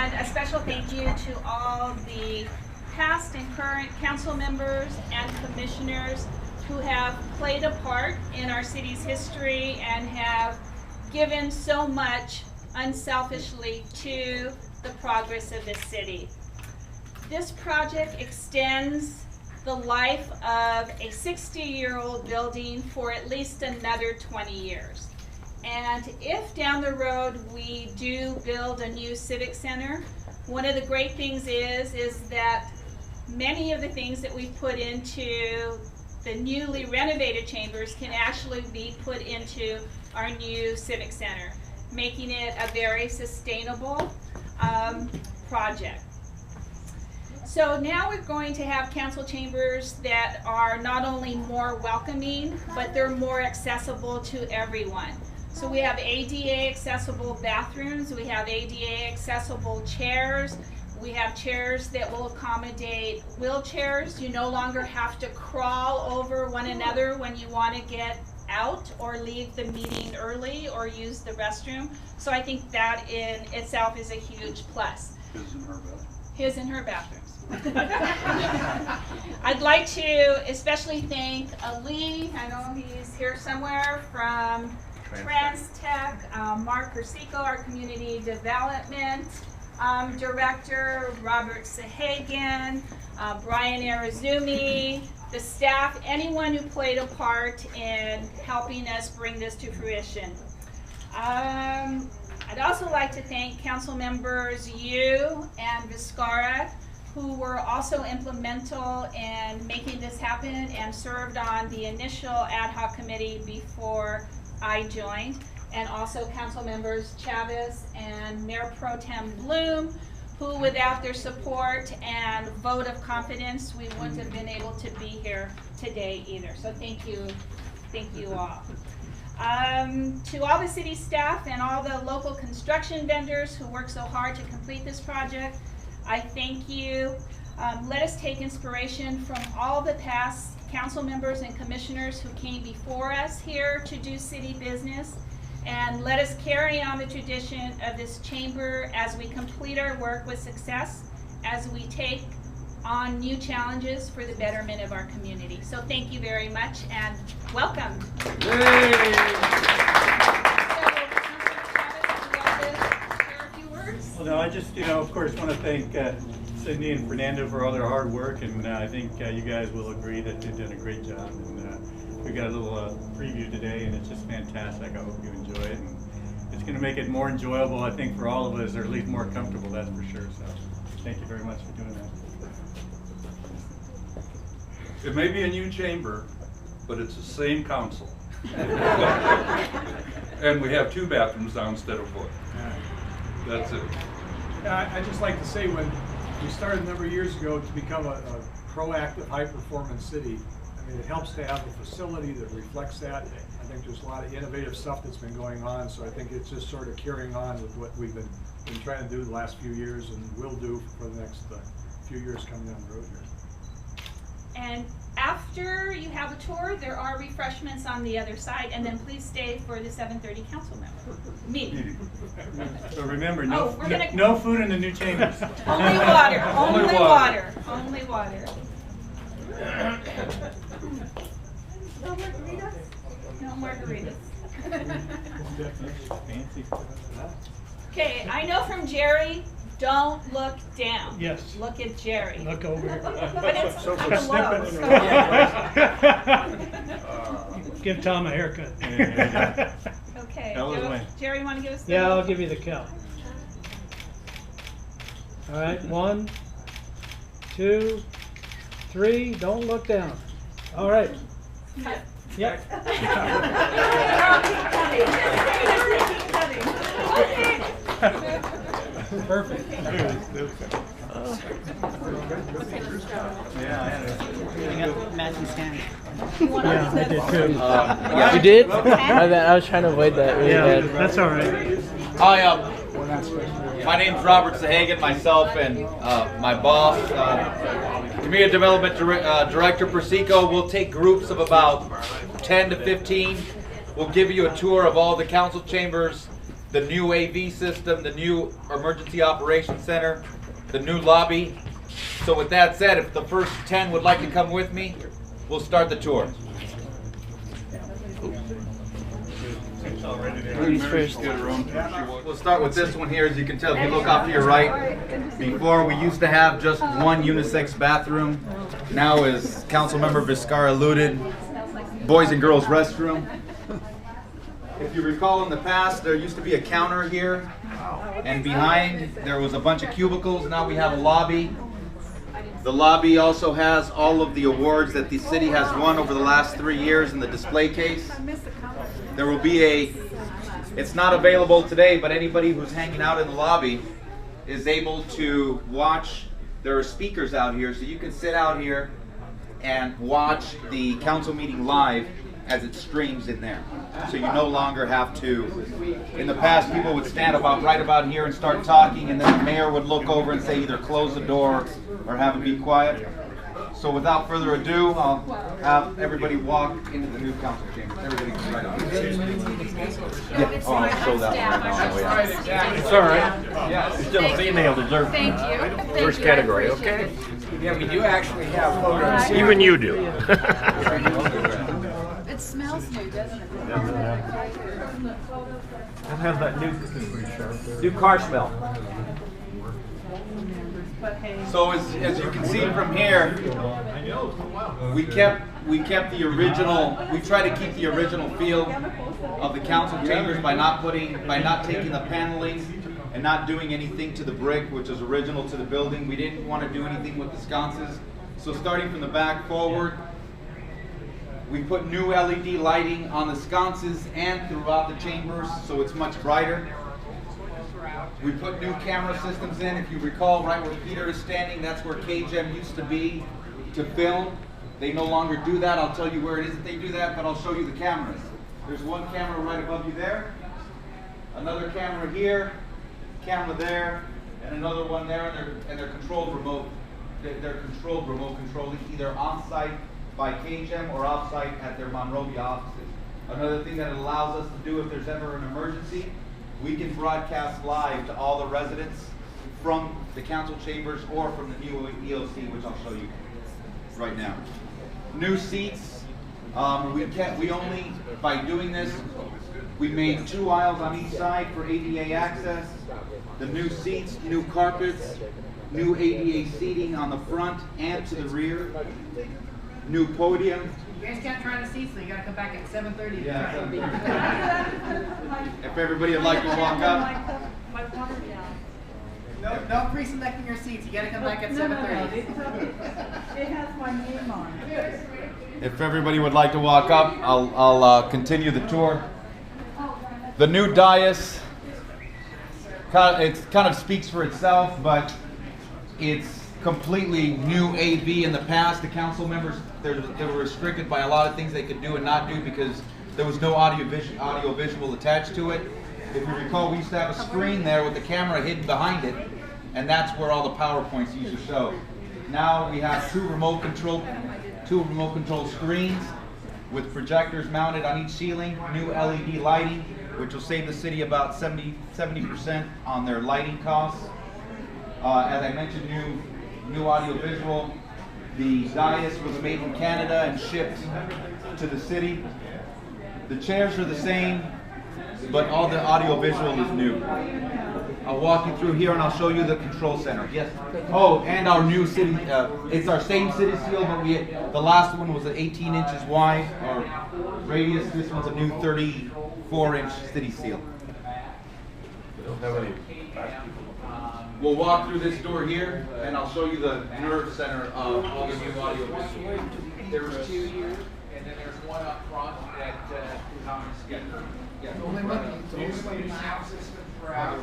And a special thank you to all the past and current council members and commissioners who have played a part in our city's history and have given so much unselfishly to the progress of this city. This project extends the life of a 60-year-old building for at least another 20 years. And if down the road we do build a new civic center, one of the great things is that many of the things that we've put into the newly renovated chambers can actually be put into our new civic center, making it a very sustainable project. So now we're going to have council chambers that are not only more welcoming, but they're more accessible to everyone. So we have ADA accessible bathrooms, we have ADA accessible chairs, we have chairs that will accommodate wheelchairs. You no longer have to crawl over one another when you want to get out or leave the meeting early or use the restroom. So I think that in itself is a huge plus. His and her bathrooms. I'd like to especially thank Ali, I know he's here somewhere, from TransTech, Mark Persico, our community development director, Robert Sahagan, Brian Arizumi, the staff, anyone who played a part in helping us bring this to fruition. I'd also like to thank council members Yu and Vizcarra, who were also implemental in making this happen and served on the initial ad hoc committee before I joined, and also council members Chavez and Mayor Pro Tem Bloom, who without their support and vote of confidence, we wouldn't have been able to be here today either. So thank you all. To all the city staff and all the local construction vendors who worked so hard to complete this project, I thank you. Let us take inspiration from all the past council members and commissioners who came before us here to do city business, and let us carry on the tradition of this chamber as we complete our work with success, as we take on new challenges for the betterment of our community. So thank you very much and welcome. Well, no, I just, of course, want to thank Cindy and Fernando for all their hard work, and I think you guys will agree that they've done a great job. And we got a little preview today, and it's just fantastic. I hope you enjoy it, and it's going to make it more enjoyable, I think, for all of us, or at least more comfortable, that's for sure. So thank you very much for doing that. It may be a new chamber, but it's the same council. And we have 2 bathrooms now instead of 1. That's it. I'd just like to say, when we started a number of years ago to become a proactive, high-performance city, I mean, it helps to have a facility that reflects that. I think there's a lot of innovative stuff that's been going on, so I think it's just sort of carrying on with what we've been trying to do the last few years and will do for the next few years coming down the road here. And after you have a tour, there are refreshments on the other side, and then please stay for the 7:30 council member meeting. So remember, no, Oh, no food in the new chambers. Only water, only water, only water. No margaritas? No margaritas. Okay, I know from Jerry, don't look down. Yes. Look at Jerry. Look over here. But it's So below. we're snipping Give Tom a haircut. Okay. Wayne. Jerry, you want to give us the Yeah, I'll give you the count. All right, 1, 2, 3. Don't look down. All right. cut. Yep. Okay. Perfect. Yeah, I had it. Matching stand. Yeah, I did too. You did? I was trying to avoid that really Yeah, bad. that's all right. Hi, my name's Robert Sahagan. Myself and my boss, Community Development Director Persico, will take groups of about 10 to 15. We'll give you a tour of all the council chambers the new AV system, the new emergency operations center, the new lobby. So with that said, if the first 10 would like to come with me, we'll start the tour. Ladies first. We'll start with this one here. As you can tell, if you look off to your right, before we used to have just one unisex bathroom. Now, as Councilmember Vizcarra alluded, boys and girls restroom. If you recall in the past, there used to be a counter here, and behind there was a bunch of cubicles. Now we have a lobby. The lobby also has all of the awards that the city has won over the last 3 years in the display case. There will be it's not available today, but anybody who's hanging out in the lobby is able to watch. There are speakers out here, so you can sit out here and watch the council meeting live as it streams in there. So you no longer have to, in the past people would stand right about here and start talking, and then the mayor would look over and say either close the door or have it be quiet. So without further ado, I'll have everybody walk into the new council chamber. Everybody can right on. Yeah. Oh, I'll show that one. It's all right. You're still a female, deserve Thank you. first category, okay? Yeah, we do actually have photos. Even you do. It smells new, doesn't it? I have that new car smell. So as you can see from here, we kept the original. We try to keep the original feel of the council chambers by not taking the paneling and not doing anything to the brick, which is original to the building. We didn't want to do anything with the sconces. So starting from the back forward, we put new LED lighting on the sconces and throughout the chambers, so it's much brighter. We put new camera systems in. If you recall, right where Peter is standing, that's where KGEM used to be to film. They no longer do that. I'll tell you where it is that they do that, but I'll show you the cameras. There's one camera right above you there, another camera here, camera there, and another one there, and they're controlled remote. They're controlled remote controlling, either on-site by KGEM or off-site at their Monrovia offices. Another thing that it allows us to do if there's ever an emergency, we can broadcast live to all the residents from the council chambers or from the new EOC, which I'll show you right now. New seats. We only, by doing this, we made 2 aisles on each side for ADA access. The new seats, new carpets, new ADA seating on the front and to the rear. New podium. You guys can't try the seats, so you gotta come back at 7:30 to Yeah. try. If everybody would like to walk up. No pre-selecting your seats, you gotta come back at 7:30. It has my name on it. If everybody would like to walk up, I'll continue the tour. The new dais, it kind of speaks for itself, but it's completely new AV. In the past, the council members, they were restricted by a lot of things they could do and not do because there was no audio visual attached to it. If you recall, we used to have a screen there with the camera hidden behind it, and that's where all the PowerPoints used to show. Now we have two remote control screens with projectors mounted on each ceiling, new LED lighting, which will save the city about 70% on their lighting costs. As I mentioned, new audio visual. The dais was made in Canada and shipped to the city. The chairs are the same, but all the audio visual is new. I'll walk you through here and I'll show you the control center. Yes. Oh, and our new city, it's our same city seal, but the last one was 18 inches wide, or radius. This one's a new 34-inch city seal. We'll walk through this door here, and I'll show you the nerve center of all the new audio visual. There was 2 here, and then there's one up front at New sound system throughout.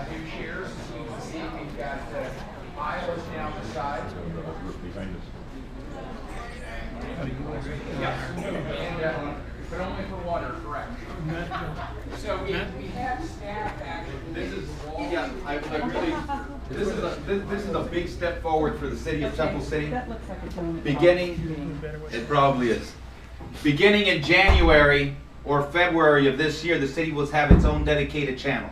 New chairs, so you can see we've got aisles down the side. And, but only for water, correct? So we have staff actually. This is a big step forward for the city of Temple City. Beginning, it probably is. Beginning in January, or February of this year, the city will have its own dedicated channel.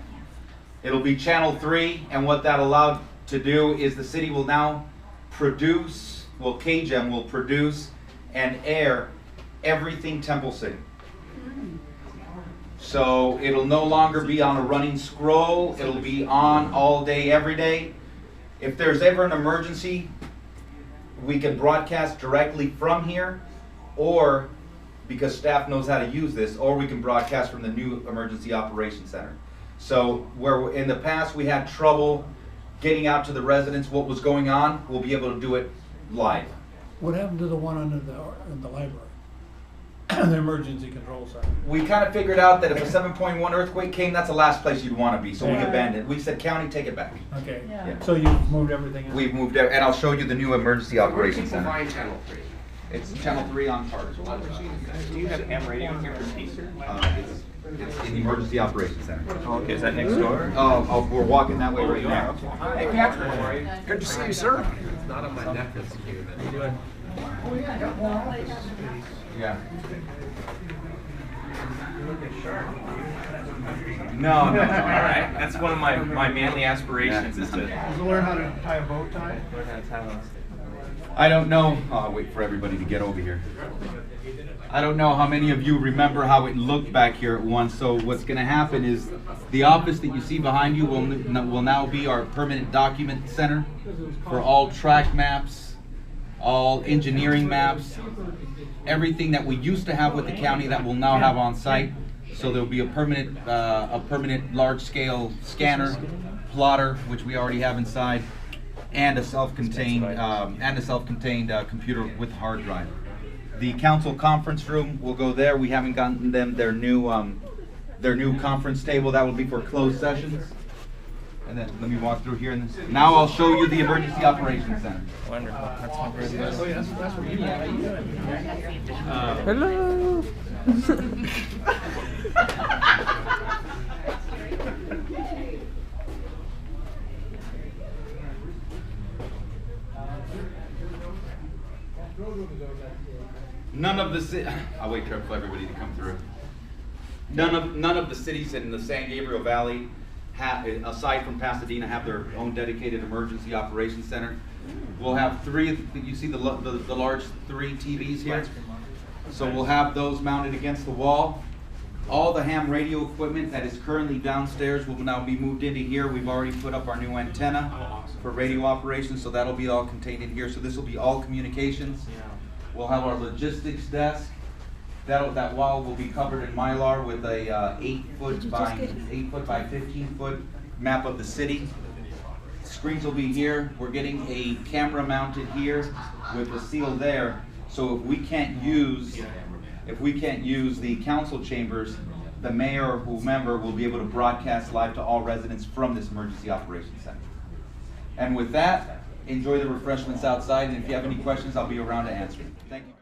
It'll be Channel 3, and what that allowed to do is the city will now produce, well, KGEM will produce and air everything Temple City. So it'll no longer be on a running scroll, it'll be on all day, every day. If there's ever an emergency, we can broadcast directly from here, or because staff knows how to use this, or we can broadcast from the new Emergency Operations Center. So where in the past we had trouble getting out to the residents what was going on, we'll be able to do it live. What happened to the one in the library? The emergency control center? We kind of figured out that if a 7.1 earthquake came, that's the last place you'd want to be, so we Yeah. abandoned it. We said, county, take it back. Okay, Yeah. so you've moved everything in? We've moved, and I'll show you the new Emergency Where do Operations people Center. find Channel 3? It's Channel 3 on Carter. Do you have ham radio here for Easter? It's in the Emergency Operations Center. Oh, okay, is that next door? Oh, we're walking that way right now. Hey, Patrick. Good to see you, sir. Not on my neck, that's Yeah. No, all right. That's one of my manly aspirations is to learn how to tie a bow tie? learn how to tie one. I don't know. I'll wait for everybody to get over here. I don't know how many of you remember how it looked back here at once. So what's going to happen is the office that you see behind you will now be our permanent document center for all track maps, all engineering maps, everything that we used to have with the county that we'll now have on site. So there'll be a permanent large-scale scanner, plotter, which we already have inside, and a self-contained computer with hard drive. The council conference room will go there. We haven't gotten them their new conference table. That will be for closed sessions. And then let me walk through here. Now I'll show you the Emergency Operations Center. Wonderful. That's my birthday. Oh, yeah, that's where you are. How you doing? Hello. None of the I'll wait for everybody to come through. None of the cities in the San Gabriel Valley aside from Pasadena, have their own dedicated emergency operations center. We'll have three. You see the large 3 TVs here. So we'll have those mounted against the wall. All the ham radio equipment that is currently downstairs will now be moved into here. We've already put up our new antenna for radio operations, so that'll be all contained in here. So this will be all communications. We'll have our logistics desk. That wall will be covered in Mylar with a 8 foot by 15 foot map of the city. Screens will be here. We're getting a camera mounted here with a seal there. So if we can't use the council chambers, the mayor or whomever will be able to broadcast live to all residents from this emergency operations center. And with that, enjoy the refreshments outside, and if you have any questions, I'll be around to answer them. Thank you.